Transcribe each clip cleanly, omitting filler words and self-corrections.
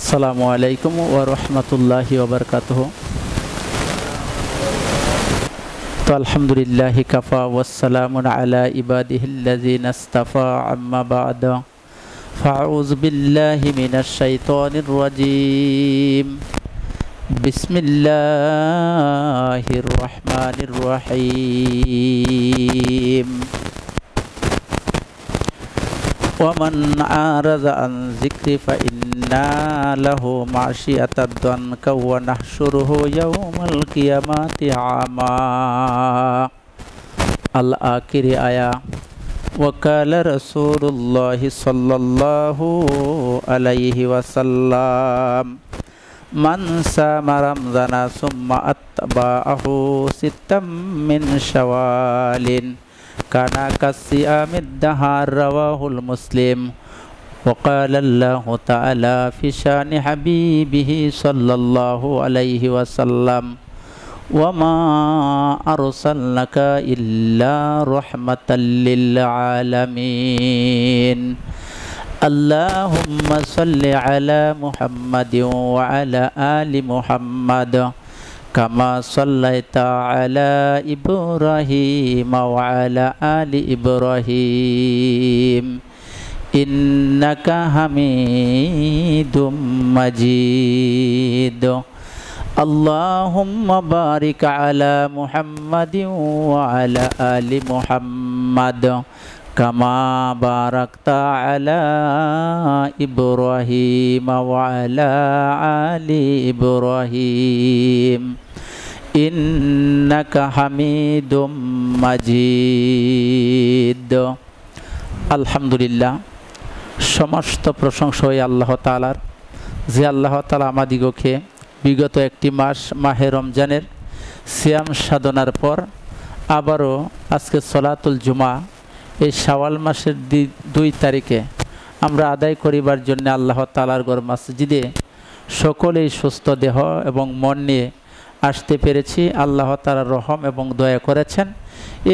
আসসালামু আলাইকুম ওয়া রাহমাতুল্লাহি ওয়া বারাকাতুহু। তো আলহামদুলিল্লাহি কাফা ওয়া সালামুন আলা ইবাদিহিল্লাযিনা ইসতাফা, আম্মা বা'দ। ফাআউযু বিল্লাহি মিনাশ শাইতানির রাজীম। বিসমিল্লাহির রাহমানির রাহিম। ومن أعرض عن ذكري فإن له معيشة ضنكا ونحشره يوم القيامة أعمى। الآخر آية. وقال رسول الله صلى الله عليه وسلم من صام رمضان ثم أتبعه ستا من شوال كان كصيام الدهر، رواه المسلم. وقال الله تعالى في شان حبيبه صلى الله عليه وسلم وما أرسلناك إلا رحمة للعالمين. اللهم صل على محمد وعلى آل محمد كما صليت على إبراهيم وعلى آل إبراهيم إنك حميد مجيد. اللهم بارك على محمد وعلى آل محمد كما باركت على إبراهيم وعلى آل إبراهيم إنك حميد مجيد. আলহামদুলিল্লাহ, সমস্ত প্রশংসা হয় আল্লাহ তাআলার, যে আল্লাহ তাআলা আমাদিগকে বিগত একটি মাস মাহে রমজানের সিয়াম সাধনার পর আবারও আজকে সলাতুল জুমা এই শাওয়াল মাসের 2 তারিখে আমরা আদায় করিবার জন্য আল্লাহ তাআলার ঘর মসজিদে সকলেই সুস্থ দেহ এবং মন নিয়ে আসতে পেরেছি। আল্লাহ তাআলা রহম এবং দয়া করেছেন,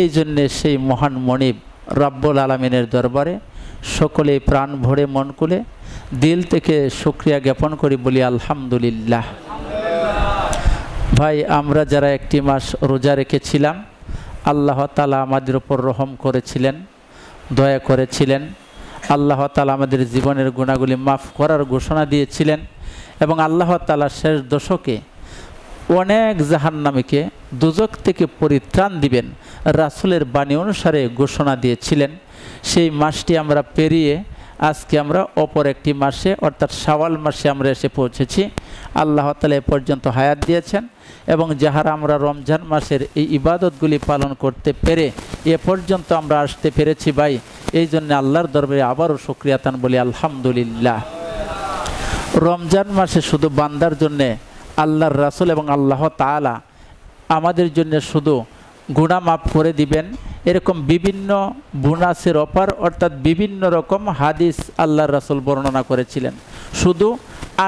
এই জন্যে সেই মহান মনিব রব্বুল আলামিনের দরবারে সকলেই প্রাণ ভরে মন খুলে দিল থেকে শুকরিয়া জ্ঞাপন করি, বলি আলহামদুলিল্লাহ। ভাই, আমরা যারা একটি মাস রোজা রেখেছিলাম, আল্লাহ তাআলা আমাদের উপর রহম করেছিলেন, দয়া করেছিলেন। আল্লাহ তাআলা আমাদের জীবনের গুনাহগুলি মাফ করার ঘোষণা দিয়েছিলেন এবং আল্লাহ তাআলা শেষ দশকে অনেক জাহান্নামীকে দুজক থেকে পরিত্রাণ দিবেন রাসূলের বাণী অনুসারে ঘোষণা দিয়েছিলেন। সেই মাসটি আমরা পেরিয়ে আজকে আমরা অপর একটি মাসে অর্থাৎ শাওয়াল মাসে আমরা এসে পৌঁছেছি। আল্লাহ তাআলা এ পর্যন্ত হায়াত দিয়েছেন এবং যাহারা আমরা রমজান মাসের এই ইবাদতগুলি পালন করতে পেরে এ পর্যন্ত আমরা আসতে পেরেছি ভাই, এই জন্য আল্লাহর দরবারে আবারও শুকরিয়া তান বলি আলহামদুলিল্লাহ। রমজান মাসে শুধু বান্দার জন্যে আল্লাহর রাসূল এবং আল্লাহ তাআলা আমাদের জন্য শুধু গুনাহ মাফ করে দিবেন এরকম বিভিন্ন বোনাসের অফার অর্থাৎ বিভিন্ন রকম হাদিস আল্লাহর রাসূল বর্ণনা করেছিলেন, শুধু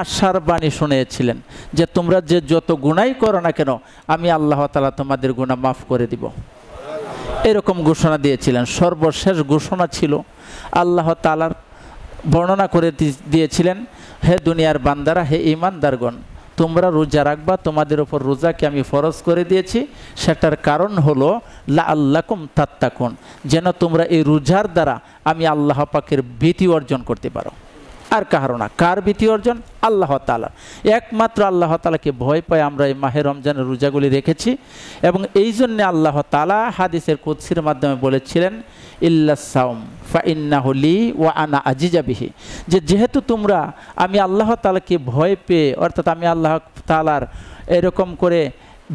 আশার বাণী শুনিয়েছিলেন যে তোমরা যে যত গুনাহই করো না কেন আমি আল্লাহ তাআলা তোমাদের গুনাহ মাফ করে দিব, এরকম ঘোষণা দিয়েছিলেন। সর্বশেষ ঘোষণা ছিল আল্লাহ তাআলার বর্ণনা করে দিয়েছিলেন, হে দুনিয়ার বান্দারা, হে ঈমানদারগণ, তোমরা রোজা রাখবা, তোমাদের উপর রোজাকে আমি ফরজ করে দিয়েছি, সেটার কারণ হলো লাআল্লাকুম তাত্তাকুন, যেন তোমরা এই রোজার দ্বারা আমি আল্লাহ পাকের ভীতি অর্জন করতে পারো। আর কারো না, কার ভীতি অর্জন? আল্লাহ তাআলা। একমাত্র আল্লাহ তাআলাকে ভয় পায় আমরা এই মাহে রমজানের রোজাগুলি রেখেছি এবং এই জন্যে আল্লাহ তাআলা হাদিসের কুদসির মাধ্যমে বলেছিলেন ইল্লাস সাওম ফাইন্নাহু লি ওয়া আনা আজিজা বিহি, যে যেহেতু তোমরা আমি আল্লাহ তাআলাকে ভয় পেয়ে অর্থাৎ আমি আল্লাহ তাআলার এরকম করে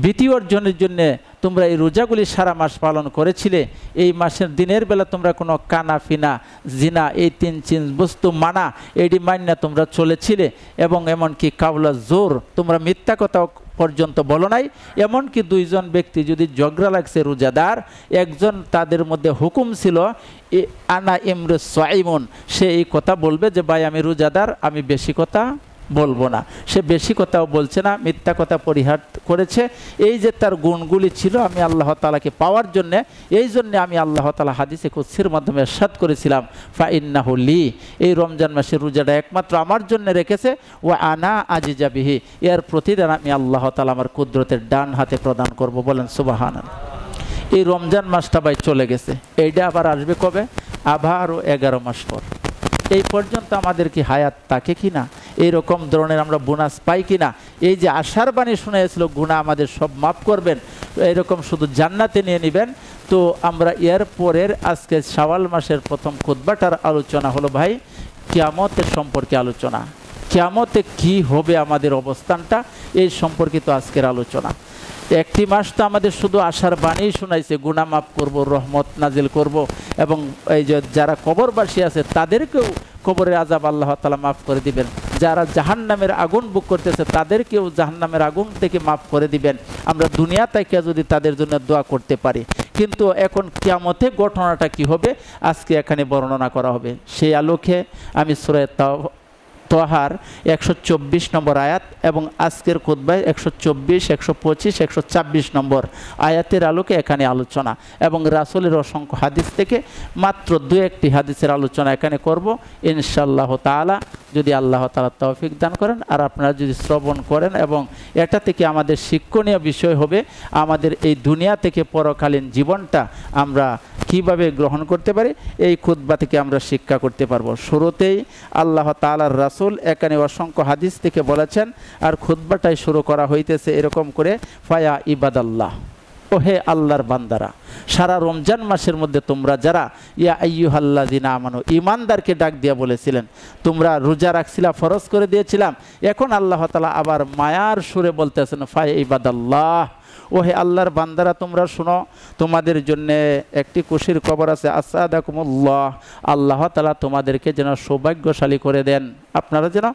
ভীতি অর্জনের জন্য তোমরা এই রোজাগুলি সারা মাস পালন করেছিলে, এই মাসের দিনের বেলা তোমরা কোনো কানা ফিনা জিনা এই 3 বস্তু মানা এটি মান্না তোমরা চলেছিলে এবং এমনকি কাউলা জোর তোমরা মিথ্যা কথা পর্যন্ত বলো নাই। এমনকি 2 জন ব্যক্তি যদি ঝগড়া লাগছে রোজাদার, একজন তাদের মধ্যে হুকুম ছিল আনা ইমরু সাইমুন, সে এই কথা বলবে যে ভাই আমি রোজাদার, আমি বেশি কথা বলবো না। সে বেশি কথাও বলছে না, মিথ্যা কথা পরিহার করেছে। এই যে তার গুণগুলি ছিল আমি আল্লাহ তাআলাকে পাওয়ার জন্যে, এই জন্যে আমি আল্লাহ তাআলা হাদিসে কুদসির মাধ্যমে ইরশাদ করেছিলাম ফা ইন্নাহু লি, এই রমজান মাসের রোজাটা একমাত্র আমার জন্য রেখেছে, ওয়া আনা আজিজা বিহি, এর প্রতিদান আমি আল্লাহ তাআলা আমার কুদরতের ডান হাতে প্রদান করব। বলেন সুবহানাল্লাহ। এই রমজান মাসটা ভাই চলে গেছে, এইটা আবার আসবে কবে? আবারও 11 মাস পর। এই পর্যন্ত আমাদের কি হায়াত থাকে কি না? এইরকম ধরনের আমরা বোনাস পাই কি না? এই যে আশার বাণী শুনেছিল গুনাহ আমাদের সব মাফ করবেন, এরকম শুধু জান্নাতে নিয়ে নেবেন। তো আমরা এর পরের আজকে শাওয়াল মাসের প্রথম খুতবাটার আলোচনা হলো ভাই কিয়ামতের সম্পর্কে আলোচনা। কিয়ামতে কি হবে আমাদের অবস্থানটা, এই সম্পর্কিত আজকের আলোচনা। একটি মাস তো আমাদের শুধু আশার বাণী শোনাইছে, গুনাহ মাফ করব, রহমত নাজিল করব, এবং এই যে যারা কবরবাসী আছে তাদেরকেও কবরের আযাব আল্লাহ তাআলা মাফ করে দিবেন, যারা জাহান্নামের আগুন বুক করতেছে তাদেরকেও জাহান্নামের আগুন থেকে মাফ করে দিবেন। আমরা দুনিয়া থেকে যদি তাদের জন্য দোয়া করতে পারি। কিন্তু এখন কিয়ামতে ঘটনাটা কি হবে আজকে এখানে বর্ণনা করা হবে। সেই আলোকে আমি সূরা তাহার 124 নম্বর আয়াত এবং আজকের খুতবায় 124, 125, 126 নম্বর আয়াতের আলোকে এখানে আলোচনা, এবং রাসূলের অসংখ্য হাদিস থেকে মাত্র 2-1টি হাদিসের আলোচনা এখানে করব ইনশাআল্লাহ তাআলা, যদি আল্লাহ তাআলা তৌফিক দান করেন আর আপনারা যদি শ্রবণ করেন। এবং এটা থেকে আমাদের শিক্ষণীয় বিষয় হবে আমাদের এই দুনিয়া থেকে পরকালীন জীবনটা আমরা কিভাবে গ্রহণ করতে পারি, এই খুতবা থেকে আমরা শিক্ষা করতে পারবো। শুরুতেই আল্লাহ তাআলার রাসূল এখানে অসংখ্য হাদিস থেকে বলেছেন, আর খুতবাটাই শুরু করা হইতেছে এরকম করে, ফায়া ইবাদাল্লাহ, ও হে আল্লাহর বান্দারা, সারা রমজান মাসের মধ্যে তোমরা যারা ইয়া আইয়ুহাল্লাযিনা আমানু, ঈমানদারকে ডাক দিয়া বলেছিলেন, তোমরা রোজা রাখছিলা, ফরজ করে দিয়েছিলাম। এখন আল্লাহ তাআলা আবার মায়ার সুরে বলতেছেন ফায়া ইবাদাল্লাহ, ও হে আল্লাহর বান্দারা তোমরা শুনো, তোমাদের জন্য একটি খুশির খবর আছে। আসাদাকুমুল্লাহ, আল্লাহ তাআলা তোমাদেরকে যেন সৌভাগ্যশালী করে দেন, আপনারা যেন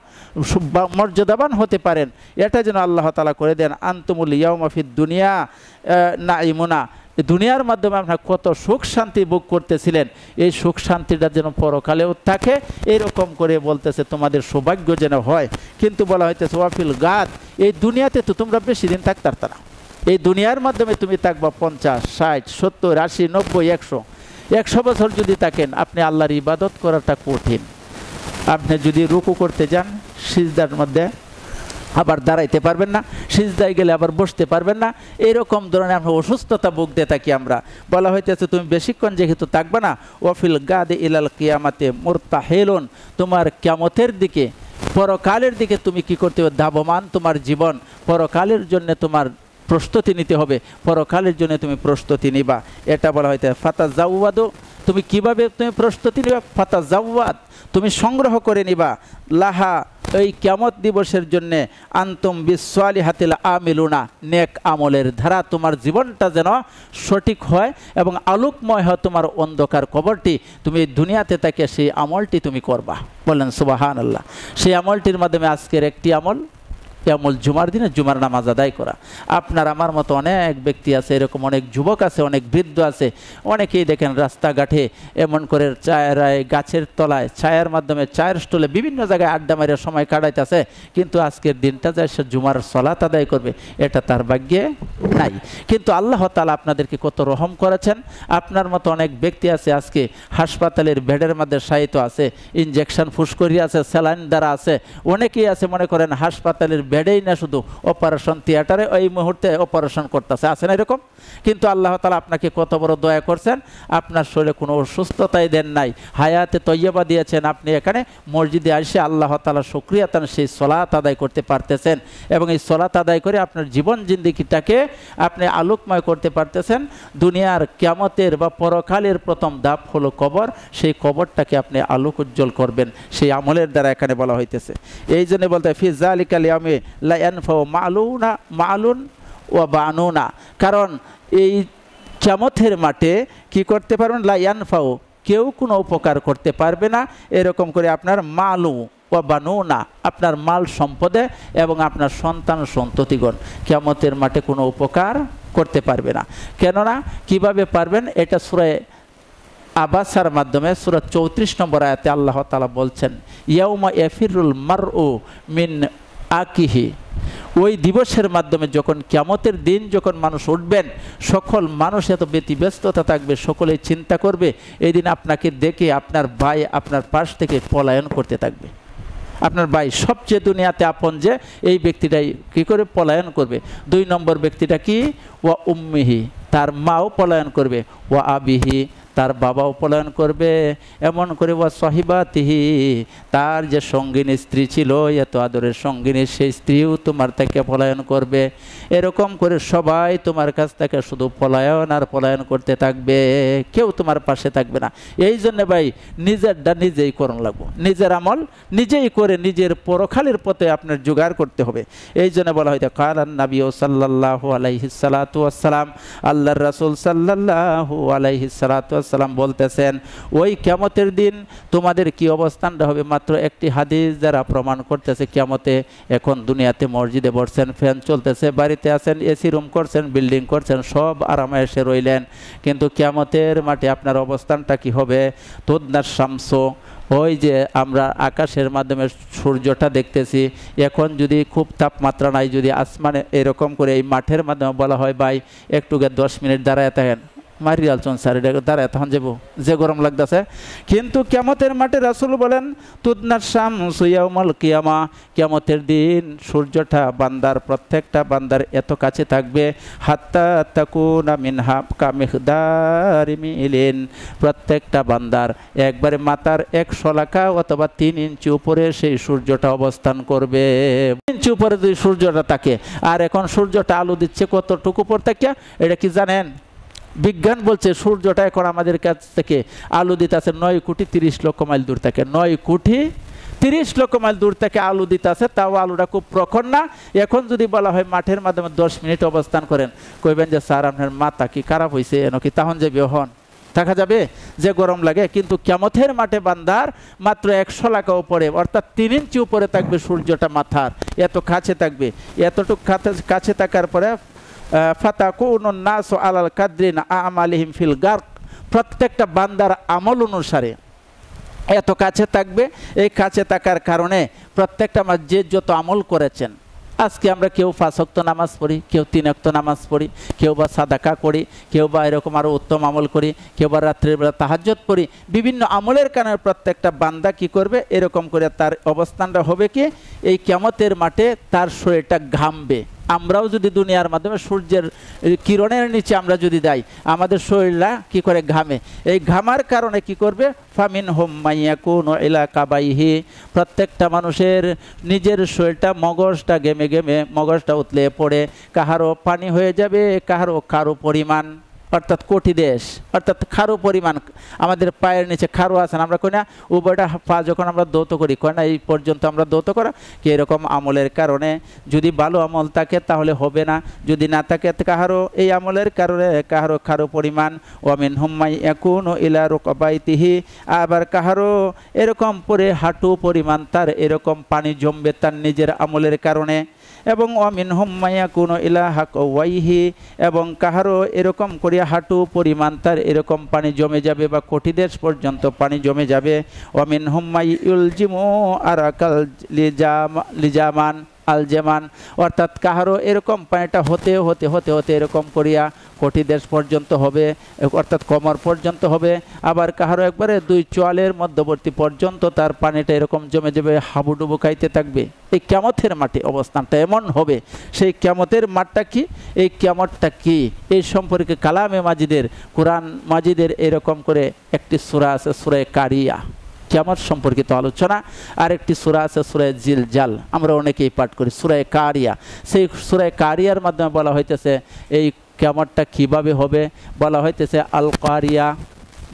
মর্যাদাবান হতে পারেন, এটা যেন আল্লাহ তাআলা করে দেন। আনতুমুল ইয়াউমা ফিদ দুনিয়া নাঈমুনা, দুনিয়ার মাধ্যমে আপনারা কত সুখ শান্তি ভোগ করতেছিলেন, এই সুখ শান্তিটা যেন পরকালেও থাকে, এরকম করে বলতেছে তোমাদের সৌভাগ্য যেন হয়। কিন্তু বলা হইতেছে ওয়াফিল গাদ, এই দুনিয়াতে তো তোমরা বেশি দিন থাকতে পারতা না, এই দুনিয়ার মাধ্যমে তুমি থাকবা 50, 60, 70, 80, 90, 100 বছর যদি থাকেন, আপনি আল্লাহর ইবাদত করাটা কঠিন। আপনি যদি রুকু করতে যান সিজদার মধ্যে আবার দাঁড়াইতে পারবেন না, সিজদায় গেলে আবার বসতে পারবেন না, এরকম ধরনের আমরা অসুস্থতা ভুগতে থাকি আমরা। বলা হইতেছে তুমি বেশিক্ষণ যেহেতু থাকবে না, ওয়াফিল গাদে ইলাল কিয়ামাতে মুরতাহিলুন, তোমার কিয়ামতের দিকে, পরকালের দিকে তুমি কি করতে হবে, ধাবমান তোমার জীবন, পরকালের জন্য তোমার প্রস্তুতি নিতে হবে, পরকালের জন্য তুমি প্রস্তুতি নিবা। এটা বলা হইতে ফাতাজাওয়াদু, তুমি কিভাবে তুমি প্রস্তুতি নিবা, ফাতাজাওয়াদ তুমি সংগ্রহ করে নিবা, লাহা এই কিয়ামত দিবসের জন্যে, আনতুম বিসসালিহাতিল আমিলুনা, নেক আমলের ধারা তোমার জীবনটা যেন সঠিক হয় এবং আলোকময় হয় তোমার অন্ধকার কবরটি, তুমি এই দুনিয়াতে থেকে সেই আমলটি তুমি করবা। বলেন সুবহানাল্লাহ। সেই আমলটির মাধ্যমে আজকের একটি আমল, আমল জুমার দিনে জুমার নামাজ আদায় করা। আপনার আমার মতো অনেক ব্যক্তি আছে, এরকম অনেক যুবক আছে, অনেক বৃদ্ধ আছে, অনেকেই দেখেন রাস্তাঘাটে এমন করে চায়েরায়, গাছের তলায়, ছায়ার মাধ্যমে, চায়ের স্টলে বিভিন্ন জায়গায় আড্ডা মারিয়ে সময় কাটাইতেছে, কিন্তু আজকের দিনটা যায় সে জুমার সালাত আদায় করবে, এটা তার ভাগ্যে নাই। কিন্তু আল্লাহ তাআলা আপনাদেরকে কত রহম করেছেন। আপনার মতো অনেক ব্যক্তি আছে আজকে হাসপাতালের বেডের মধ্যে শায়িত আছে, ইনজেকশন ফুসকরি আছে, স্যালাইন দ্বারা আছে, অনেকেই আছে মনে করেন হাসপাতালের বেডেই না, শুধু অপারেশন থিয়েটারে ওই মুহূর্তে অপারেশন করতেছে, আছে না এরকম? কিন্তু আল্লাহ তাআলা আপনাকে কত বড় দয়া করছেন, আপনার শরীরে কোনো অসুস্থতাই দেন নাই, হায়াতে তৈয়বা দিয়েছেন, আপনি এখানে মসজিদে এসে আল্লাহ তাআলা শুকরিয়াতান সেই সালাত আদায় করতে পারতেছেন, এবং এই সালাত আদায় করে আপনার জীবন জিন্দেগিটাকে আপনি আলোকময় করতে পারতেছেন। দুনিয়ার কিয়ামতের বা পরকালের প্রথম ধাপ হলো কবর, সেই কবরটাকে আপনি আলোক উজ্জ্বল করবেন, সেই আমলের দ্বারা এখানে বলা হইতেছে। এই জন্য বলতে ফি যালিকাল ইয়াউমি লা ইয়ানফাউ মালুন ওয়া বানুনা, কারণ এই কিয়ামতের মাঠে কি করতে পারবেন, লা ইয়ানফাউ, কেউ কোনো উপকার করতে পারবে না, এরকম করে আপনার মালু ওয়া বানুনা, আপনার মাল সম্পদে এবং আপনার সন্তান সন্ততিগণ কিয়ামতের মাঠে কোনো উপকার করতে পারবে না। কেননা কিভাবে পারবেন, এটা সূরা আবাসার মাধ্যমে সূরা 34 নম্বর আয়াতে আল্লাহ তাআলা বলছেন, ইয়াউমা ইয়াফিরুল মারউ মিন আকিহি। ওই দিবসের মাধ্যমে যখন কিয়ামতের দিন যখন মানুষ উঠবেন, সকল মানুষ এত ব্যতিব্যস্ততা থাকবে, সকলেই চিন্তা করবে এই দিন আপনাকে দেখে আপনার ভাই আপনার পাশ থেকে পলায়ন করতে থাকবে। আপনার ভাই সবচেয়ে দুনিয়াতে আপন যে এই ব্যক্তিটাই কী করে পলায়ন করবে। 2 নম্বর ব্যক্তিটা কি, ওয়া উম্মিহি, তার মাও পলায়ন করবে, ওয়া আবিহি, তার বাবাও পলায়ন করবে, এমন করে ওয়া সহিবাতিহি, তার যে সঙ্গিনী স্ত্রী ছিল, এত আদরের সঙ্গিনী, সেই স্ত্রীও তোমার থেকে পলায়ন করবে। এরকম করে সবাই তোমার কাছ থেকে শুধু পলায়ন আর পলায়ন করতে থাকবে, কেউ তোমার পাশে থাকবে না। এই জন্য ভাই নিজেরটা নিজেই করণ লাগবো, নিজের আমল নিজেই করে নিজের পরখালের পথে আপনার জোগাড় করতে হবে। এই জন্য বলা হয়তো কালান নবী সাল্লাল্লাহু আলাইহি সাল্লাতু ওয়াসসালাম, আল্লাহর রাসূল সাল্লাল্লাহু আলাইহি সাল্লাতু সালাম বলতেছেন, ওই কিয়ামতের দিন তোমাদের কি অবস্থানটা হবে। মাত্র একটি হাদিস যারা প্রমাণ করতেছে কিয়ামতে, এখন দুনিয়াতে মসজিদে বসছেন, ফ্যান চলতেছে, বাড়িতে আছেন, এসি রুম করছেন, বিল্ডিং করছেন, সব আরামে এসে রইলেন, কিন্তু কিয়ামতের মাঠে আপনার অবস্থানটা কি হবে। তুদনার শামস, ওই যে আমরা আকাশের মাধ্যমে সূর্যটা দেখতেছি, এখন যদি খুব তাপমাত্রা নাই, যদি আসমানে এরকম করে এই মাঠের মাধ্যমে বলা হয় ভাই একটুকে 10 মিনিট দাঁড়ায় থাকেন, মারি আলচন স্যার এটা দাঁড়ায় তখন যাবো, যে গরম লাগতেছে। কিন্তু কিয়ামতের মাঠে রাসূল বলেন, তুদনার শামসু ইয়াউমাল কিয়ামা, কিয়ামতের দিন সূর্যটা বান্দার প্রত্যেকটা বান্দার এত কাছে থাকবে, হাত্তা তাকুনা মিনহা কামিকদারি মিলিন, প্রত্যেকটা বান্দার একবারে মাথার 1 শলাকা অথবা 3 ইঞ্চি উপরে সেই সূর্যটা অবস্থান করবে। 3 ইঞ্চি উপরে যদি সূর্যটা থাকে, আর এখন সূর্যটা আলো দিচ্ছে কতটুকু উপর থেকে, এটা কি জানেন? বিজ্ঞান বলছে সূর্যটা এখন আমাদের কাছ থেকে আলো দিতে আছে 9 কোটি 30 লক্ষ মাইল দূর থেকে, 9 কোটি 30 লক্ষ মাইল দূর থেকে আলো দিতে আছে, তাও আলোটা খুব প্রখর না। এখন যদি বলা হয় মাঠের মাধ্যমে 10 মিনিট অবস্থান করেন, কইবেন যে স্যার আপনার মাথা কি খারাপ হয়েছে, এন কি তখন যাবে, হন থাকা যাবে, যে গরম লাগে। কিন্তু কিয়ামতের মাঠে বান্দার মাত্র 1 শলাকা উপরে অর্থাৎ 3 ইঞ্চি উপরে থাকবে সূর্যটা, মাথার এত কাছে থাকবে। এতটুকু কাছে থাকার পরে ফাতাকুনুন নাসু আলাল কাদরিন আমালিহিম ফিল গারক, প্রত্যেকটা বান্দার আমল অনুসারে এত কাছে থাকবে। এই কাছে থাকার কারণে প্রত্যেকটা যে যত আমল করেছেন, আজকে আমরা কেউ 5 ওয়াক্ত নামাজ পড়ি, কেউ 3 ওয়াক্ত নামাজ পড়ি, কেউ বা সাদাকা করি, কেউ বা এরকম আরও উত্তম আমল করি, কেউ বা রাত্রের বেলা তাহাজ্জুদ পড়ি, বিভিন্ন আমলের কারণে প্রত্যেকটা বান্দা কি করবে, এরকম করে তার অবস্থানটা হবে কি, এই কিয়ামতের মাঠে তার শরীরটা ঘামবে। আমরাও যদি দুনিয়ার মাধ্যমে সূর্যের কিরণের নিচে আমরা যদি যাই, আমাদের শরীরটা কি করে ঘামে, এই ঘামার কারণে কি করবে, ফামিনহুম মাইয়াকুনু ইলা কাবাইহি, প্রত্যেকটা মানুষের নিজের শরীরটা মগজটা ঘেমে ঘেমে মগজটা উতলে পড়ে, কাহারও পানি হয়ে যাবে, কারো পরিমাণ অর্থাৎ কোটি দেশ, অর্থাৎ খারো পরিমাণ। আমাদের পায়ের নিচে খারো আছে না, আমরা কই না উভয়টা পা যখন আমরা দৌত করি, কই না এই পর্যন্ত আমরা দৌত করা, কি এরকম আমলের কারণে যদি ভালো আমল থাকে তাহলে হবে না, যদি না থাকে কাহারো এই আমলের কারণে কারো পরিমাণ ওয়ামিনহুম মাইয়াকুনু ইলা রুকবাইতিহি, আবার কাহারো এরকম পরে হাঁটু পরিমাণ তার এরকম পানি জমবে তার নিজের আমলের কারণে, এবং ওয়ামিনহুম মাইয়াকুনু ইলা হাকওয়াইহি, এবং কাহারও এরকম করিয়া হাঁটু পরিমাণ তার এরকম পানি জমে যাবে বা কোটি দেশ পর্যন্ত পানি জমে যাবে। ওয়ামিনহুম মাইয়ুলজিমু আরাকাল লিজামান আলজেমান, অর্থাৎ কাহারও এরকম পানিটা হতে হতে হতে হতে এরকম করিয়া কোটি দেশ পর্যন্ত হবে, অর্থাৎ কোমর পর্যন্ত হবে। আবার কাহারও একবারে 2 চোয়ালের মধ্যবর্তী পর্যন্ত তার পানিটা এরকম জমে যাবে, হাবুডুবু খাইতে থাকবে। এই কিয়ামতের মাঠে অবস্থানটা এমন হবে। সেই কিয়ামতের মাঠটা কি, এই কিয়ামতটা কি, এই সম্পর্কে কালামে মাজিদের, কোরআন মাজিদের এরকম করে একটি সূরা আছে, সূরা কারিয়া, কিয়ামত সম্পর্কিত আলোচনা। আর একটি সূরা আছে সূরা জিলজাল, আমরা অনেকেই পাঠ করি, সূরা কারিয়া। সেই সূরা কারিয়ার মাধ্যমে বলা হইতেছে এই কিয়ামতটা কিভাবে হবে, বলা হইতেছে আল কারিয়া,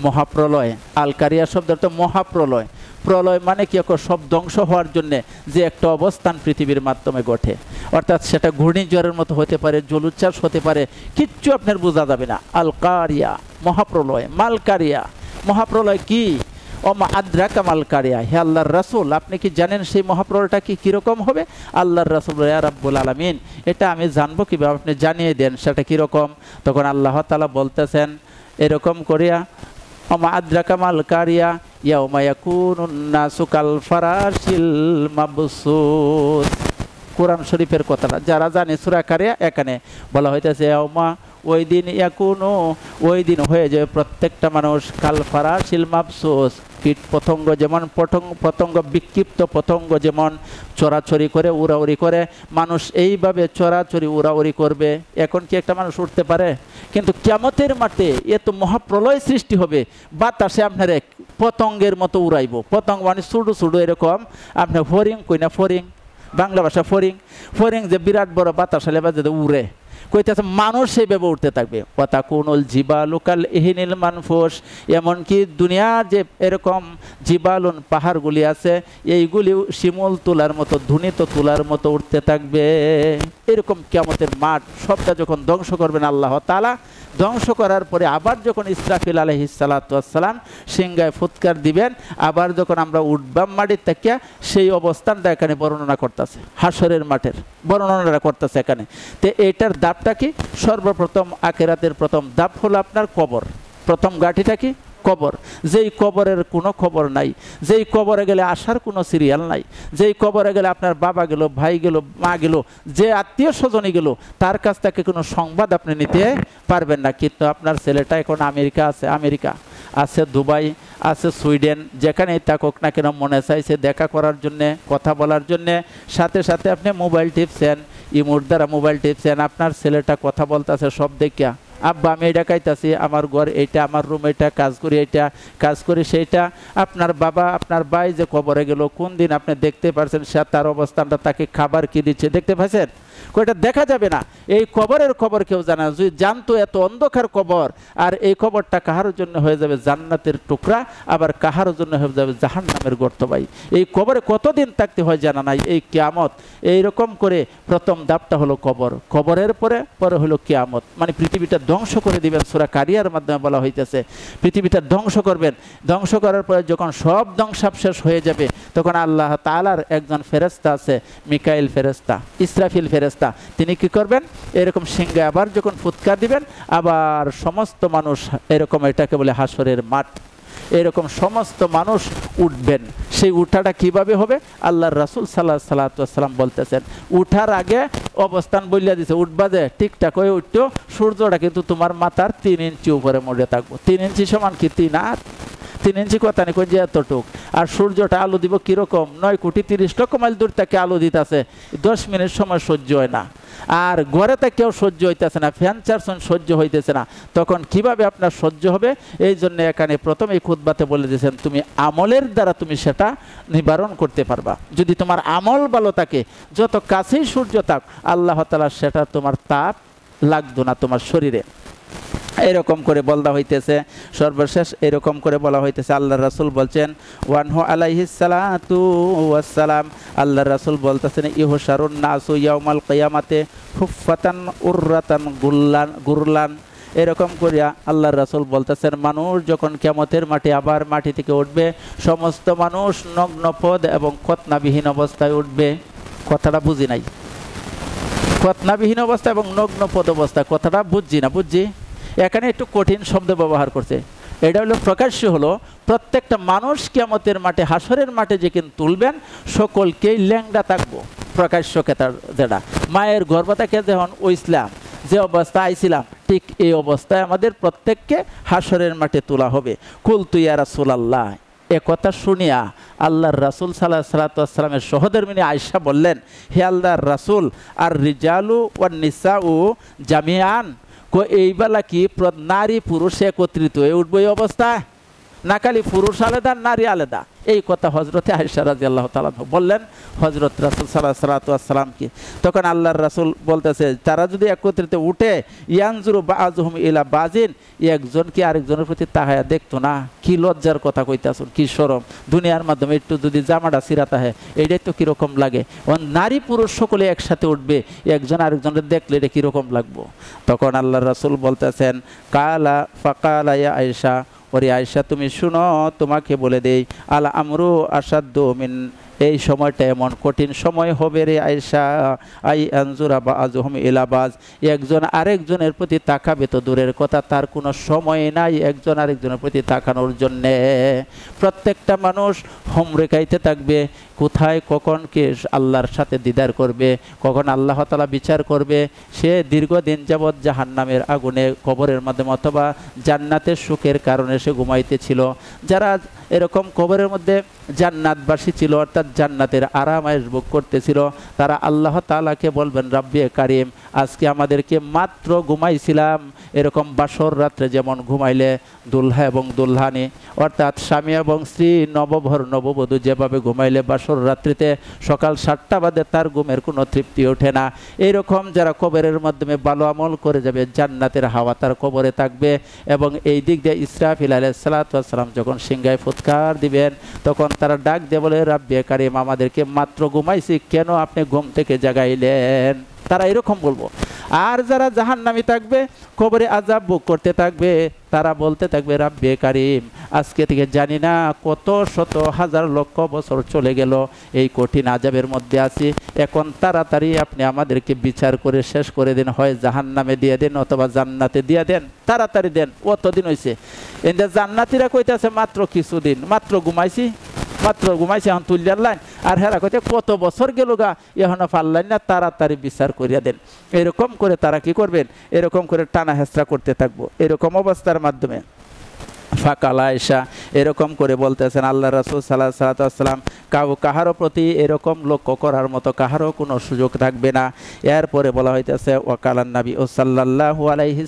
মহাপ্রলয়। আল কারিয়া শব্দটা তো মহাপ্রলয়, প্রলয় মানে কি, সব ধ্বংস হওয়ার জন্যে যে একটা অবস্থান পৃথিবীর মাধ্যমে ঘটে, অর্থাৎ সেটা ঘূর্ণিঝড়ের মতো হতে পারে, জলোচ্ছ্বাস হতে পারে, কিচ্ছু আপনার বোঝা যাবে না। আল কারিয়া মহাপ্রলয়, মাল কারিয়া মহাপ্রলয় কি, ওমা আদ্রাকা মাল কারিয়া, হে আল্লাহর রাসূল আপনি কি জানেন সেই মহাপ্রলয়টা কি কীরকম হবে? আল্লাহর রাসূল ইয়া রাব্বুল আলামিন, এটা আমি জানবো কীভাবে, আপনি জানিয়ে দেন সেটা কীরকম। তখন আল্লাহ তাআলা বলতেছেন এরকম করিয়া ওমা আদ্রাকা মাল কারিয়া ইয়াউমা ইয়াকুনুন নাসু কাল ফারাশিল মাবসুস। কোরআন শরীফের কথাটা যারা জানে সূরা কারিয়া এখানে বলা হইতেছে ইয়াউমা, ওই দিন ইয়াকুনু, ওই দিন হয়ে যাবে প্রত্যেকটা মানুষ কাল ফারাশিল মাবসুস, কীট পতঙ্গ যেমন পতঙ্গ বিক্ষিপ্ত পতঙ্গ যেমন চড়াচড়ি করে উড়াউড়ি করে, মানুষ এইভাবে চড়াচড়ি উড়াউড়ি করবে। এখন কি একটা মানুষ উঠতে পারে? কিন্তু কিয়ামতের মাঠে এত মহাপ্রলয় সৃষ্টি হবে, বাতাসে আপনার এক পতঙ্গের মতো উড়াইব। পতঙ্গ মানে ছোটো ছোটো এরকম আপনার ফরিং কই না, ফরিং বাংলা ভাষা ফরিং, ফরিং যে বিরাট বড় বাতাসে বাজে উড়ে, কইতেছে মানুষ সেইভাবে উঠতে থাকবে। ওয়াতাকুনুল জিবালু কাল ইহনিল মানফুস, এমনকি দুনিয়ার যে এরকম জিবালুন পাহাড়গুলি আছে এইগুলি শিমুল তুলার মতো, ধুনিত তুলার মতো উঠতে থাকবে। এরকম কিয়ামতের মাঠ সবটা যখন ধ্বংস করবেন আল্লাহ তাআলা, ধ্বংস করার পরে আবার যখন ইসরাফিল আলাইহিস সালাতু ওয়াস সালাম সিংহায় ফুৎকার দিবেন, আবার যখন আমরা উঠবাম মাটির থেকে, সেই অবস্থানটা এখানে বর্ণনা করতেছে, হাসরের মাঠের বর্ণনাটা করতেছে এখানে। তো এটার দাপটা কি? সর্বপ্রথম আখিরাতের প্রথম দাপ হলো আপনার কবর। প্রথম গাঠিটা কি? কবর। যেই কবরের কোনো খবর নাই, যেই কবরে গেলে আসার কোনো সিরিয়াল নাই, যেই কবরে গেলে আপনার বাবা গেল, ভাই গেল, মা গেল, যে আত্মীয় স্বজনই গেল, তার কাছ থেকে কোনো সংবাদ আপনি নিতে পারবেন না। কিন্তু আপনার ছেলেটা এখন আমেরিকা আছে, আমেরিকা আছে, দুবাই আছে, সুইডেন, যেখানেই থাকুক না কেন মনে চাইছে দেখা করার জন্যে, কথা বলার জন্যে, সাথে সাথে আপনি মোবাইল টিপছেন, ইমোর দ্বারা মোবাইল টিপছেন, আপনার ছেলেটা কথা বলতেছে সব দেখিয়া, আব্বা আমি এটা খাইতেছি, আমার ঘর এইটা, আমার রুম এটা, কাজ করি এইটা, কাজ করি সেইটা। আপনার বাবা, আপনার ভাই যে কবরে গেল, কোন দিন আপনি দেখতে পারছেন সে তার অবস্থানটা, তাকে খাবার কি দিচ্ছে দেখতে পাচ্ছেন? ওইটা দেখা যাবে না। এই কবরের খবর কেউ জানে না। যদি জানতো এত অন্ধকার কবর, আর এই খবরটা কাহার জন্য হয়ে যাবে জান্নাতের টুকরা, আবার কাহার জন্য হয়ে যাবে জাহান্নামের গর্ত। ভাই এই কবরে কতদিন থাকতে হয় জানা নাই। এই কিয়ামত এইরকম করে প্রথম ধাপটা হলো কবর, কবরের পরে পরে হলো কিয়ামত, মানে পৃথিবীটা ধ্বংস করে দিবেন। সূরা কারিয়ার মাধ্যমে বলা হইতেছে পৃথিবীটা ধ্বংস করবেন। ধ্বংস করার পরে যখন সব ধ্বংসাবশেষ হয়ে যাবে, তখন আল্লাহ তাআলার একজন ফেরেশতা আছে, মিকাইল ফেরেশতা, ইসরাফিল ফেরেশতা, তিনি কি করবেন? এরকম সিংহে আবার যখন ফুৎকার দিবেন, আবার সমস্ত মানুষ, এরকম এটাকে বলে হাসরের মাঠ, এরকম সমস্ত মানুষ উঠবেন। সেই উঠাটা কিভাবে হবে? আল্লাহর রাসূল সাল্লাল্লাহু আলাইহি ওয়াসাল্লাম বলতেছেন, উঠার আগে অবস্থান বলিয়া দিছে, উঠবা যে ঠিকঠাক হয়ে উঠতো, সূর্যটা কিন্তু তোমার মাথার 3 ইঞ্চি উপরে মরে থাকবো। 3 ইঞ্চি সমান কি 3 হাত? 3 ইঞ্চি কথা নেই, যে এতটুক। আর সূর্যটা আলো দিব কিরকম? 9,30,00,000 মাইল দূর থেকে আলো দিতেছে, 10 মিনিট সময় সহ্য হয় না। আর ঘরেতে কেউ সহ্য হইতেছে না, ফ্যান চারজন সহ্য হইতেছে না, তখন কিভাবে আপনার সহ্য হবে? এই জন্য এখানে প্রথম এই খুতবাতে বলে দিয়েছেন, তুমি আমলের দ্বারা তুমি সেটা নিবারণ করতে পারবা। যদি তোমার আমল ভালো থাকে, যত কাছেই সূর্য থাক, আল্লাহ তাআলা সেটা তোমার তাপ লাগতো না তোমার শরীরে। এরকম করে বলা হইতেছে। সর্বশেষ এরকম করে বলা হইতেছে, আল্লাহর রাসূল বলছেন, ওয়ানহু আলাইহিস সালাতু ওয়াস সালাম, আল্লাহর রাসূল বলতেছেন, ইহশারুন নাসু ইয়াউমাল কিয়ামাতে হুফফাতান উররাতান গুরলান। এরকম করিয়া আল্লাহর রাসূল বলতেছেন, মানুষ যখন কিয়ামতের মাঠে আবার মাটি থেকে উঠবে, সমস্ত মানুষ নগ্নপদ এবং খতনাবিহীন অবস্থায় উঠবে। কথাটা বুঝি নাই, খতনাবিহীন অবস্থা এবং নগ্নপদ অবস্থা, কথাটা বুঝছি না, বুঝছি এখানে একটু কঠিন শব্দ ব্যবহার করছে। এটা হলো প্রকাশ্য, হলো প্রত্যেকটা মানুষ কিয়ামতের মাঠে, হাসরের মাঠে যে কিন্তু তুলবেন, সকলকেই ল্যাংড়া থাকবো। প্রকাশ্য কেতার যেটা মায়ের গর্ভ থেকে যখন ওইছিলাম, যে অবস্থা আইছিলাম, ঠিক এই অবস্থায় আমাদের প্রত্যেককে হাসরের মাঠে তোলা হবে। কুলতু ইয়া রাসূলুল্লাহ, এ কথা শুনিয়া আল্লাহর রাসূল সাল্লাল্লাহু আলাইহি ওয়াসাল্লামের সহধর্মিনী আয়েশা বললেন, হে আল্লাহর রাসূল, আর রিজালু ওয়ান নিসাউ জামিআন, এই বেলা কি নারী পুরুষ একত্রিত হয়ে উঠবো এই অবস্থায়? না খালি পুরুষ আলাদা, নারী আলাদা? এই কথা হযরতে আয়েশা রাদিয়াল্লাহু তাআলা বললেন হযরত রাসূল সাল্লাল্লাহু আলাইহি ওয়াসাল্লামকে। তখন আল্লাহর রাসূল বলতেছে, তারা যদি একত্রিত উঠে, ইয়ানজুরু বাযুহুম ইলা বাযিন, একজন কি আরেকজনের প্রতি তাকায়া দেখতো না? কি লজ্জার কথা কইতাছুন, কি শরম! দুনিয়ার মাধ্যমে একটু যদি জামাটা সিরাতা হয়, এইটাই তো কিরকম লাগে। নারী পুরুষ সকলে একসাথে উঠবে, একজন আরেকজনের দেখলে এটা কিরকম লাগবো? তখন আল্লাহর রাসূল বলতেছেন, কালা ফাকালা ইয়া আয়েশা, ওরে আয়েশা তুমি শুনো, তোমাকে বলে দেই, আল আমরু আসাদ্দু মিন এই সময়টা এমন কঠিন সময় হবে রে আয়েশা, আই আনজুরা বাযুহুম ইলা বায, একজন আরেকজনের প্রতি তাকাবে তো দূরের কথা, তার কোনো সময় নাই একজন আরেকজনের প্রতি তাকানোর জন্যে। প্রত্যেকটা মানুষ হোমরে খাইতে থাকবে, কোথায় কখন কে আল্লাহর সাথে দিদার করবে, কখন আল্লাহ তাআলা বিচার করবে। সে দীর্ঘদিন যাবৎ জাহান্নামের আগুনে কবরের মাধ্যমে অথবা জান্নাতের সুখের কারণে সে ঘুমাইতেছিল। যারা এরকম কবরের মধ্যে জান্নাতবাসী ছিল, অর্থাৎ জান্নাতের আরামায়েশ ভোগ করতেছিল, তারা আল্লাহ তাআলাকে বলবেন, রাব্বে কারিম, আজকে আমাদেরকে মাত্র ঘুমাইছিলাম এরকম বাসর রাত্রে যেমন ঘুমাইলে দুলহা এবং দুলহানি, অর্থাৎ স্বামী এবং স্ত্রী নববর নববধূ যেভাবে ঘুমাইলে বাসর রাত্রিতে সকাল 7টা বাদে তার ঘুমের কোনো তৃপ্তি ওঠে না, এইরকম যারা কবরের মাধ্যমে ভালো আমল করে যাবে জান্নাতের হাওয়া তার কবরে থাকবে। এবং এই দিক দিয়ে ইসরাফিল আলাইহিস সালাতু ওয়াস সালাম যখন সিংহায় ফুৎকার দিবেন, তখন তারা ডাক দিয়ে বলে, রাব্বে কারিম, আমাদেরকে মাত্র ঘুমাইছি, কেন আপনি ঘুম থেকে জাগাইলেন? তারা এরকম বলবো। আর যারা জাহান্নামী থাকবে, কবরে আযাব ভোগ করতে থাকবে, তারা বলতে থাকবে, রাব্বে কারিম, আজকে থেকে জানি না কত শত হাজার লক্ষ বছর চলে গেল এই কঠিন আযাবের মধ্যে আছি, এখন তাড়াতাড়ি আপনি আমাদেরকে বিচার করে শেষ করে দিন, হয় জাহান্নামে দিয়ে দেন অথবা জান্নাতে দিয়ে দেন, তাড়াতাড়ি দেন। অতদিন হয়েছে। এতে জান্নাতীরা কইতেছে মাত্র কিছুদিন, মাত্র ঘুমাইছি এখন তুলিয়ার লাইন। আর হেরা কইতে কত বছর গেল গা, এখনো পারলেন না, তাড়াতাড়ি বিচার করিয়া দেন। এরকম করে তারা কি করবেন? এরকম করে টানা হেঁচড়া করতে থাকবো। এরকম অবস্থার মাধ্যমে ফাকাল আয়েশা এরকম করে বলতেছেন, আল্লাহ রাসূল সাল্লাল্লাহু আলাইহি ওয়াসাল্লাম কাহারও প্রতি এরকম লক্ষ্য করার মতো কাহারও কোনো সুযোগ থাকবে না। এরপরে বলা হইতেছে, ওয়াকালান নবী সাল্লাল্লাহু আলাইহি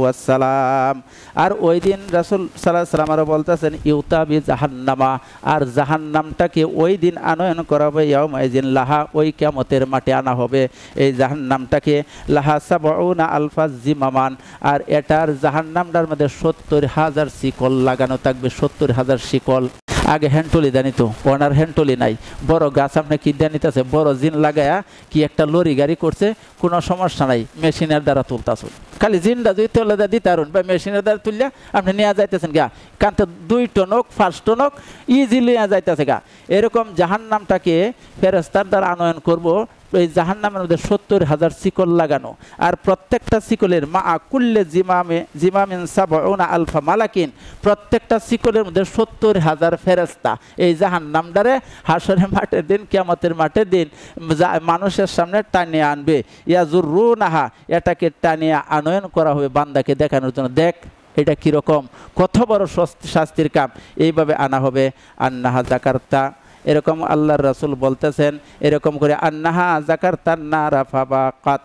ওয়াসাল্লাম, আর ওই দিন রাসূল সাল্লাল্লাহু আলাইহি ওয়াসাল্লাম আরও বলতেছেন, ইউতাবি জাহান্নামা, আর জাহান্নামটাকে ওই দিন আনয়ন করা হবে, ইয়াউমাইজিন লাহা, ওই কিয়ামতের মাঠে আনা হবে এই জাহান্নামটাকে, লাহা সাবউনা আলফা জিমামান, আর এটার জাহান্নামটার মধ্যে 70,000 শিকল লাগানো থাকবে, 70,000 শিকল। আগে হ্যান্ডটলি জানিত, ওনার হ্যান্ডটলি নাই, বড় গাছ আপনি কি জানিতেছে, বড় জিন লাগায়া কি একটা লরি গাড়ি করছে, কোনো সমস্যা নাই, মেশিনের দ্বারা তুলতাছ, খালি জিনটা যদি তুলে দিতে পারুন বা মেশিনের দ্বারা তুললে আপনি নেওয়া যাইতেছেন গা, কারণ 2 টন হোক 5 টন হোক ইজিলি নেওয়া যাইতেছে গা। এরকম জাহান্নামটাকে ফেরেশতার দ্বারা আনয়ন করব, এই জাহান্নামের মধ্যে 70,000 শিকল লাগানো, আর প্রত্যেকটা শিকলের মা কুল্লে জিমামিন সাবউনা আলফা মালাকিন, প্রত্যেকটা শিকলের মধ্যে 70,000 ফেরেশতা এই জাহান্নামটারে হাসরের মাঠের দিন, কিয়ামতের মাঠের দিন মানুষের সামনে টানিয়ে আনবে। ইয়াজুরুনাহা, এটাকে টানিয়ে আনয়ন করা হবে বান্দাকে দেখানোর জন্য, দেখ এটা কীরকম, কত বড় শাস্তির কাম, এইভাবে আনা হবে। আন্নাহা জাকারতা, এরকম আল্লাহর রাসূল বলতেছেন, এরকম করে আন্নাহা জাকারতান নারা ফাবাকাত,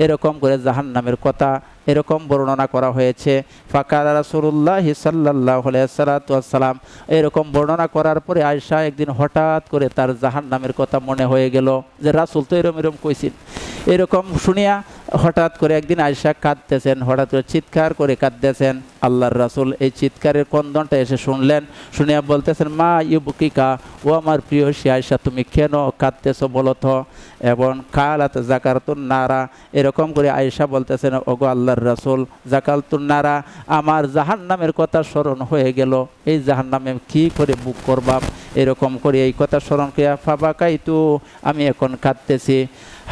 এরকম করে জাহান্নামের কথা এরকম বর্ণনা করা হয়েছে। ফাকালা রাসূলুল্লাহ সাল্লাল্লাহু আলাইহি ওয়াসাল্লাম, এরকম বর্ণনা করার পরে আয়েশা একদিন হঠাৎ করে তার জাহান্নামের কথা মনে হয়ে গেল, যে রাসূল তো এরকম কইছেন। এরকম শুনিয়া হঠাৎ করে একদিন আয়েশা কাঁদতেছেন, হঠাৎ করে চিৎকার করে কাঁদতেছেন। আল্লাহর রাসূল এই চিৎকারের কন্দনটা এসে শুনলেন, শুনিয়া বলতেছেন, মা ইউবকিকা, ও আমার প্রিয় আয়েশা, তুমি কেন কাঁদতেছো বলো তো। এবং কালাত জাকারতুন নারা, এরকম করে আয়েশা বলতেছেন, ওগো আল্লাহর রাসূল, জাকালতুন নারা, আমার জাহান্নামের কথা স্মরণ হয়ে গেল, এই জাহান্নামে কি করে বুক করবাম, এরকম করে এই কথা স্মরণ করিয়া ফাবাকাইতু, আমি এখন কাঁদতেছি।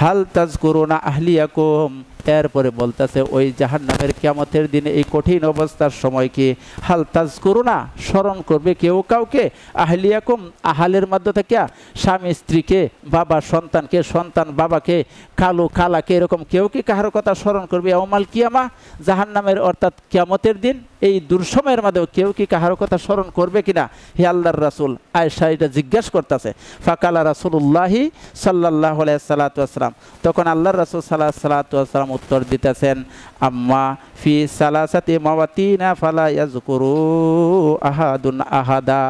হাল তাজকুরুনা আহলিয়াকুম, এরপরে বলতেছে ওই জাহান্নামের কিয়ামতের দিনে এই কঠিন অবস্থার সময় কি হাল তাজকুরুনা, স্মরণ করবে কেউ কাউকে, আহলিয়াকুম, আহালের মধ্য থেকে স্বামী স্ত্রীকে, বাবা সন্তানকে, সন্তান বাবাকে, খালু খালাকে, এরকম কেউ কি কাহার কথা স্মরণ করবে ইয়াউমাল কিয়ামা, জাহান্নামের অর্থাৎ কিয়ামতের দিন এই দুঃসময়ের মধ্যেও কেউ কি কাহার কথা স্মরণ করবে কিনা। হে আল্লাহর রাসূল, আয়েশা এটা জিজ্ঞাসা করতেছে। ফাকালা রাসূলুল্লাহি সাল্লাল্লাহু আলাইহি ওয়াসাল্লাম, তখন আল্লাহর রাসূল সাল্লাল্লাহু আলাইহি ওয়াসাল্লাম উত্তর দিতেছেন, আম্মা ফি সালাসাতি মাওয়াতিনা ফালা ইয়াজকুরু আহাদুন আহাদা,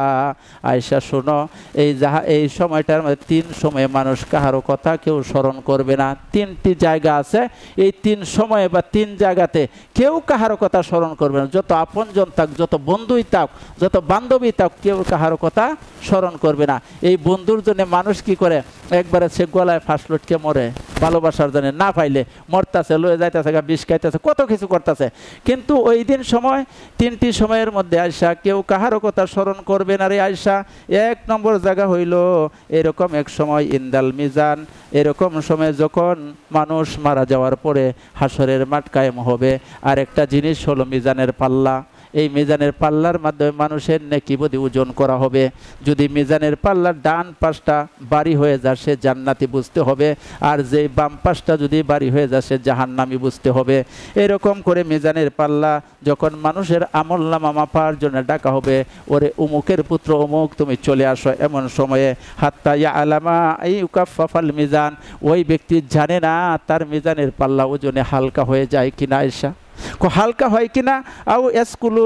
আয়েশা শোনো, এই সময়টার মধ্যে 3 সময়ে মানুষ কাহারও কথা কেউ স্মরণ করবে না। 3টি জায়গা আছে, এই 3 সময়ে বা 3 জায়গাতে কেউ কাহারও কথা স্মরণ করবে না, যত আপনজন থাক, যত বন্ধুই থাক, যত বান্ধবী থাক, কেউ কাহারও কথা স্মরণ করবে না। এই বন্ধুর জন্য মানুষ কি করে, একবারে সে গলায় ফাঁস লটকে মরে। ভালোবাসার জন্য, না পাইলে মরতাছে, লয়ে যাইতেছে, বিষ খাইতেছে, কত কিছু করতেছে। কিন্তু ওই দিন সময় 3টি সময়ের মধ্যে আয়সা কেউ কাহারও কথা স্মরণ করবে না রে আয়সা। 1 নম্বর জায়গা হইল এরকম এক সময় ইন্দাল মিজান, এরকম সময় যখন মানুষ মারা যাওয়ার পরে হাসরের মাঠ কায়েম হবে। আর একটা জিনিস হলো মিজানের পাল্লা। এই মিজানের পাল্লার মাধ্যমে মানুষের নেকি বদি ওজন করা হবে। যদি মিজানের পাল্লার ডান পাশটা বাড়ি হয়ে যায় সে জান্নাতি বুঝতে হবে, আর যে বাম পাশটা যদি বাড়ি হয়ে যায় সে জাহান্নামী বুঝতে হবে। এরকম করে মিজানের পাল্লা যখন মানুষের আমলনামা মাপার জন্য ডাকা হবে, ওরে উমুকের পুত্র অমুক তুমি চলে আসো, এমন সময়ে হাত্তা ইয়া আলামা ইউকাফফাল মিজান, ওই ব্যক্তি জানে না তার মিজানের পাল্লা ওজনে হালকা হয়ে যায় কিনা, আয়সা হালকা হয় কিনা, আও স্কুলু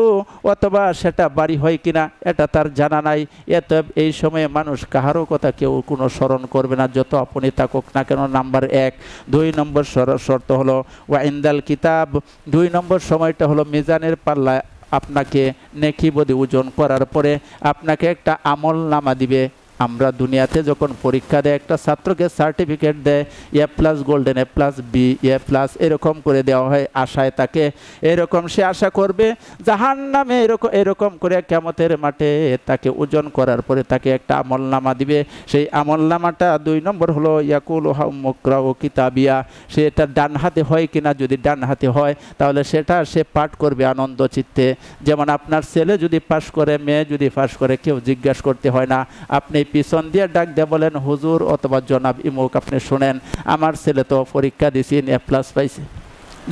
অথবা সেটা বাড়ি হয় কিনা এটা তার জানা নাই। এত এই সময়ে মানুষ কাহারও কথা কেউ কোনো স্মরণ করবে না, যত আপনি থাকুক না কেন। নাম্বার 1। 2 নম্বর শর্ত হলো ওয়া ইনদাল কিতাব। 2 নম্বর সময়টা হলো মিজানের পাল্লা আপনাকে নেকি বদি ওজন করার পরে আপনাকে একটা আমল নামা দিবে। আমরা দুনিয়াতে যখন পরীক্ষা দেয় একটা ছাত্রকে সার্টিফিকেট দেয়, A+ golden, A+ B, A+ এরকম করে দেওয়া হয় আশায় তাকে। এরকম সে আশা করবে জাহান্নামে এরকম করে কিয়ামতের মাঠে তাকে ওজন করার পরে তাকে একটা আমলনামা দিবে। সেই আমলনামাটা 2 নম্বর হলো ইয়াকুলু মুকরাউ কিতাবিয়া, সেটা ডান হাতে হয় কিনা, যদি ডান হাতে হয় তাহলে সেটা সে পাঠ করবে আনন্দ চিত্তে। যেমন আপনার ছেলে যদি পাস করে, মেয়ে যদি পাস করে, কেউ জিজ্ঞাসা করতে হয় না, আপনি পিছন দিয়ে ডাক দিয়ে বলেন হুজুর অথবা জনাব ইমুক, আপনি শুনেন আমার ছেলে তো পরীক্ষা দিয়েছি A+ পাইছে,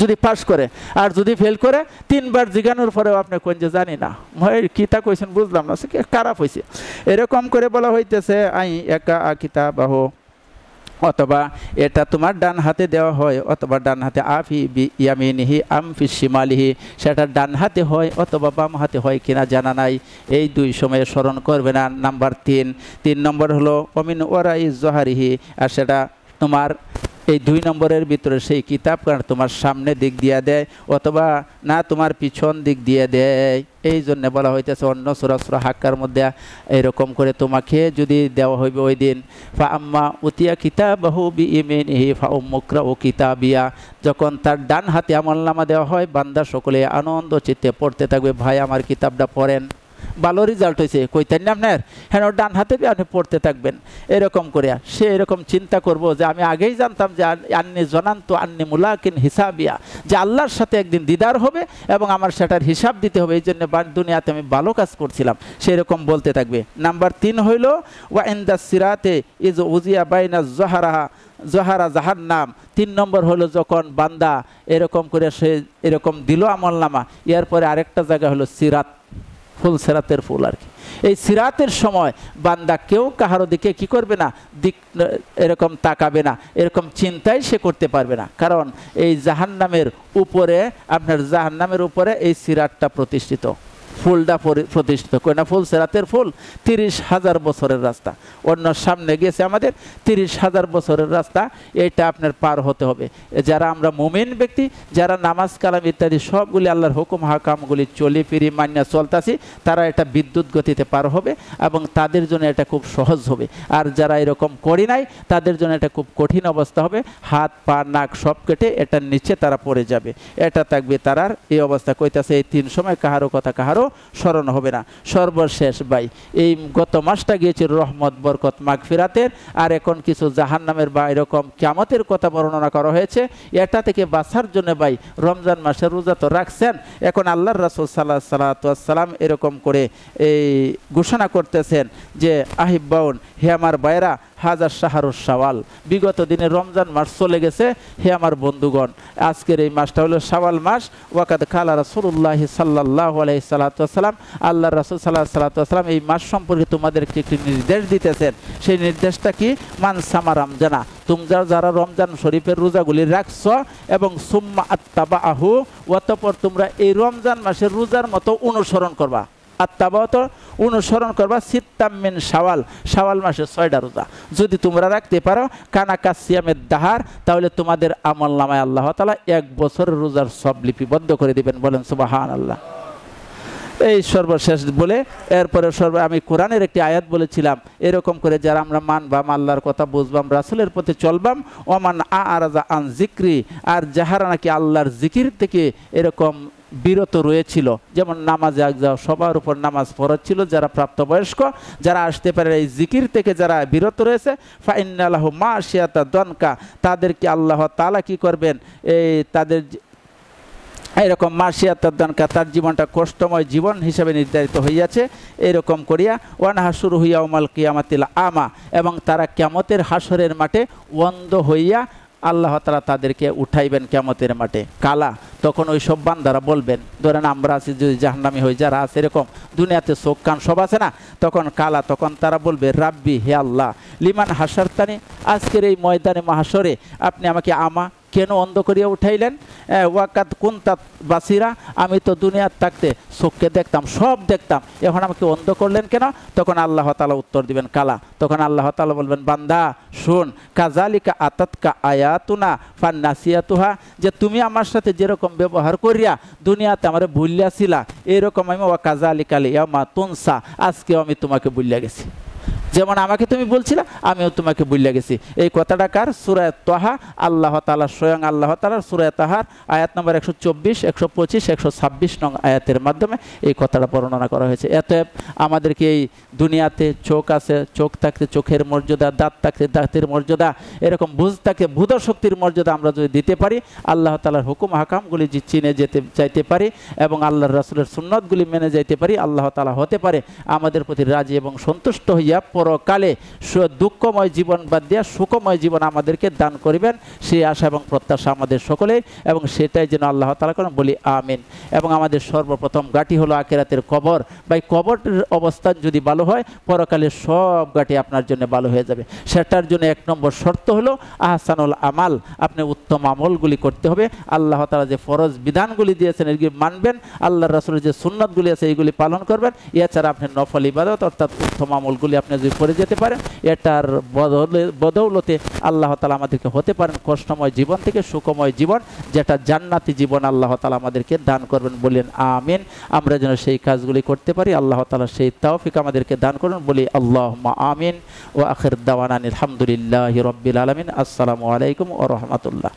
যদি পাস করে। আর যদি ফেল করে 3 বার জিজ্ঞানোর পরেও আপনি কোন যে জানি না, কিতা কইছেন বুঝলাম না, সে খারাপ হয়েছে। এরকম করে বলা হইতেছে আই একা কিতাবাহ, অথবা এটা তোমার ডান হাতে দেওয়া হয় অথবা ডান হাতে, আফি বি ইয়ামিনিহি আম ফি শিমালিহি, সেটা ডান হাতে হয় অথবা বাম হাতে হয় কিনা জানা নাই। এই 2 সময়ে স্মরণ করবে না। নাম্বার 3 নম্বর হলো অমিন ওরাই জহারিহি, আর সেটা তোমার এই 2 নম্বরের ভিতরে সেই কিতাব তোমার সামনে দিক দিয়ে দেয় অথবা না তোমার পিছন দিক দিয়ে দেয়। এই জন্য বলা হইতেছে অন্য সূরা হাক্কার মধ্যে এরকম করে তোমাকে যদি দেওয়া হইবে ওই দিন, ফা আম্মা উতিয়া কিতাবাহু বিইমিনিহি ফা উমুকরাউ কিতাবিয়া, যখন তার ডান হাতে আমলনামা দেওয়া হয় বান্দা সকলে আনন্দ চিত্তে পড়তে থাকবে, ভাই আমার কিতাবটা পড়েন, ভালো রেজাল্ট হয়েছে, কইতেন না আপনার, হ্যাঁ ডান হাতে আপনি পড়তে থাকবেন। এরকম করে সে এরকম চিন্তা করবো যে আমি আগেই জানতাম যে আন্নি জনান্ত আন্নি মুলাকিন হিসাবিয়া, যে আল্লাহর সাথে একদিন দিদার হবে এবং আমার সেটার হিসাব দিতে হবে, এই জন্য দুনিয়াতে আমি ভালো কাজ করছিলাম, সেরকম বলতে থাকবে। নাম্বার 3 হইল ওয়া ইনদা সিরাতে ইজ উজিয়া বাইনা জহারা জাহান্নাম। 3 নম্বর হলো যখন বান্দা এরকম করে সে এরকম দিল আমলনামা, এরপরে আরেকটা জায়গা হলো সিরাত, ফুল সিরাতের ফুল আর কি। এই সিরাতের সময় বান্দা কেউ কাহারো দিকে কি করবে না, দিক এরকম তাকাবে না, এরকম চিন্তাই সে করতে পারবে না, কারণ এই জাহান্নামের উপরে, আপনার জাহান্নামের উপরে এই সিরাতটা প্রতিষ্ঠিত, ফুলটা প্রতিষ্ঠিত। কয়না ফুল? সিরাতের ফুল। 30,000 বছরের রাস্তা, অন্য সামনে গেছে আমাদের 30,000 বছরের রাস্তা, এটা আপনার পার হতে হবে। যারা আমরা মুমিন ব্যক্তি, যারা নামাজ কালাম ইত্যাদি সবগুলি আল্লাহর হুকুম হাকামগুলি চলি ফিরি মান্য চলতাছি, তারা এটা বিদ্যুৎ গতিতে পার হবে এবং তাদের জন্য এটা খুব সহজ হবে। আর যারা এরকম করি নাই তাদের জন্য এটা খুব কঠিন অবস্থা হবে, হাত পা নাক সব কেটে এটার নিচে তারা পড়ে যাবে, এটা থাকবে তারার এই অবস্থা। কইতাছে এই 3 সময় কাহারও কথা কাহারও স্মরণ হবে না। সর্বশেষ ভাই, এই গত মাসটা গিয়েছিল রহমত বরকত মাগফিরাতের, আর এখন কিছু জাহান্নামের বা এরকম কিয়ামতের কথা বর্ণনা করা হয়েছে। এটা থেকে বাঁচার জন্য ভাই রমজান মাসের রোজা তো রাখছেন, এখন আল্লাহর রাসূল সাল্লাল্লাহু আলাইহি ওয়াসাল্লাম এরকম করে এই ঘোষণা করতেছেন যে আহিব্বাউন, হে আমার ভাইরা, হাজার শাহরুস শাওয়াল, বিগত দিনে রমজান মাস চলে গেছে, হে আমার বন্ধুগণ আজকের এই মাসটা হলো শাওয়াল মাস। ওয়াকাদ কালা রাসূলুল্লাহ সাল্লাল্লাহু আলাইহি ওয়াসাল্লাম, আল্লাহর রাসূল সাল্লাল্লাহু আলাইহি ওয়াসাল্লাম এই মাস সম্পর্কে তোমাদেরকে একটি নির্দেশ দিতেছেন। সেই নির্দেশটা কি? মান সামা রমজানা, তোমরা যারা রমজান শরীফের রোজাগুলি রাখছো এবং সুম্মা আত্তাবাহু, অতঃপর তোমরা এই রমজান মাসের রোজার মতো অনুসরণ করবা। আত্তাবাত অনুসরণ করবা সিত্তাম মিন শাওয়াল, শাওয়াল মাসে 6টা রোজা যদি তোমরা রাখতে পারো, কানাকা সিয়ামের দাহার, তাহলে তোমাদের আমলনামায় আল্লাহ তাআলা 1 বছরের রোজার সব লিপিবদ্ধ করে দিবেন। বলেন সুবহানাল্লাহ। এই সর্বশেষ বলে এরপরে আমি কোরআনের একটি আয়াত বলেছিলাম, এরকম করে যারা আমরা মানবাম, আল্লাহর কথা বুঝবাম, রাসূলের প্রতি চলবাম, ওমান আরাজা আন যিকরি, আর যাহারা নাকি আল্লাহর জিকির থেকে এরকম বিরত রয়েছিল, যেমন নামাজে যাওয়া, সবার উপর নামাজ ফরজ ছিল, যারা প্রাপ্তবয়স্ক, যারা আসতে পারে এই জিকির থেকে যারা বিরত রয়েছে, ফাইন্না লাহু মাশিয়াতা দনকা, তাদেরকে আল্লাহ তাআলা কি করবেন, এই তাদের এরকম মাশিয়াতা দনকা, তার জীবনটা কষ্টময় জীবন হিসেবে নির্ধারিত হইয়াছে। এরকম করিয়া ওয়ানহাসুরু ইয়াউমাল কিয়ামাতিল আমা, এবং তারা কিয়ামতের হাসরের মাঠে অন্ধ হইয়া আল্লাহ তাআলা তাদেরকে উঠাইবেন কিয়ামতের মাঠে কালা। তখন ওই সব বান্দারা বলবেন, ধরেন আমরা আছি যদি জাহান্নামী হই, যারা আছে এরকম দুনিয়াতে চোখ কান সব আছে না, তখন কালা, তখন তারা বলবে রাব্বি, হে আল্লাহ, লিমান হাসারতানি, আজকের এই ময়দানে মাহশরে আপনি আমাকে আমা কেন অন্ধ করিয়া উঠাইলেন, ওয়াকাত কুনতাত বাসিরা, আমি তো দুনিয়ার থাকতে চোখকে দেখতাম, সব দেখতাম, এখন আমাকে অন্ধ করলেন কেন? তখন আল্লাহ তাআলা উত্তর দিবেন কালা। তখন আল্লাহ তাআলা বলবেন, বান্দা শুন, কাজালিকা আতাতকা আয়াতুনা ফান্নাসিয়াতুহা, যে তুমি আমার সাথে যেরকম ব্যবহার করিয়া দুনিয়াতে আমারে ভুলিয়াছিলা, এরকম আমি ওয়া কাজালিকাল ইয়াউমা তুনসা, আজকেও আমি তোমাকে ভুলিয়া গেছি, যেমন আমাকে তুমি বলছিলা আমিও তোমাকে ভুলিয়া গেছি। এই কথাটা কার? সূরা তাহা, আল্লাহ তাআলা স্বয়ং আল্লাহ তাআলা সূরা তাহার আয়াত নম্বর 124, 125, 126 নং আয়াতের মাধ্যমে এই কথাটা বর্ণনা করা হয়েছে। এতএব আমাদেরকে এই দুনিয়াতে চোখ আছে, চোখ থাকতে চোখের মর্যাদা, দাঁত থাকতে দাঁতের মর্যাদা, এরকম বুঝ থাকতে বুধ শক্তির মর্যাদা আমরা যদি দিতে পারি, আল্লাহ তাআলার হুকুম হাকামগুলি যে চিনে যাইতে পারি এবং আল্লাহর রাসূলের সুন্নতগুলি মেনে যাইতে পারি, আল্লাহ তাআলা হতে পারে আমাদের প্রতি রাজি এবং সন্তুষ্ট হইয়া পরকালে দুঃখময় জীবন বাদ দিয়া সুখময় জীবন আমাদেরকে দান করিবেন, সেই আশা এবং প্রত্যাশা আমাদের সকলের, এবং সেটাই যেন আল্লাহ তাআলা করেন, বলি আমিন। এবং আমাদের সর্বপ্রথম ঘাঁটি হলো আখিরাতের কবর। ভাই, কবরের অবস্থান যদি ভালো হয়, পরকালে সব ঘাঁটি আপনার জন্য ভালো হয়ে যাবে। সেটার জন্য এক নম্বর শর্ত হলো আহসানুল আমাল, আপনি উত্তম আমলগুলি করতে হবে। আল্লাহ তাআলা যে ফরজ বিধানগুলি দিয়েছেন এগুলি মানবেন, আল্লাহর রাসূলের যে সুন্নাতগুলি আছে এইগুলি পালন করবেন। এছাড়া আপনি নফল ইবাদত অর্থাৎ উত্তম আমলগুলি আপনি যদি করে যেতে পারেন, এটার বদৌলতে আল্লাহ তাআলা আমাদেরকে হতে পারেন কষ্টময় জীবন থেকে সুখময় জীবন, যেটা জান্নাতি জীবন আল্লাহ তাআলা আমাদেরকে দান করবেন, বলেন আমিন। আমরা যেন সেই কাজগুলি করতে পারি, আল্লাহ তাআলা সেই তৌফিক আমাদেরকে দান করুন, বলি আল্লাহুম্মা আমিন। ওয়া আখির দাওয়ানা আলহামদুলিল্লাহি রাব্বিল আলামিন। আসসালামু আলাইকুম ওয়া রাহমাতুল্লাহ।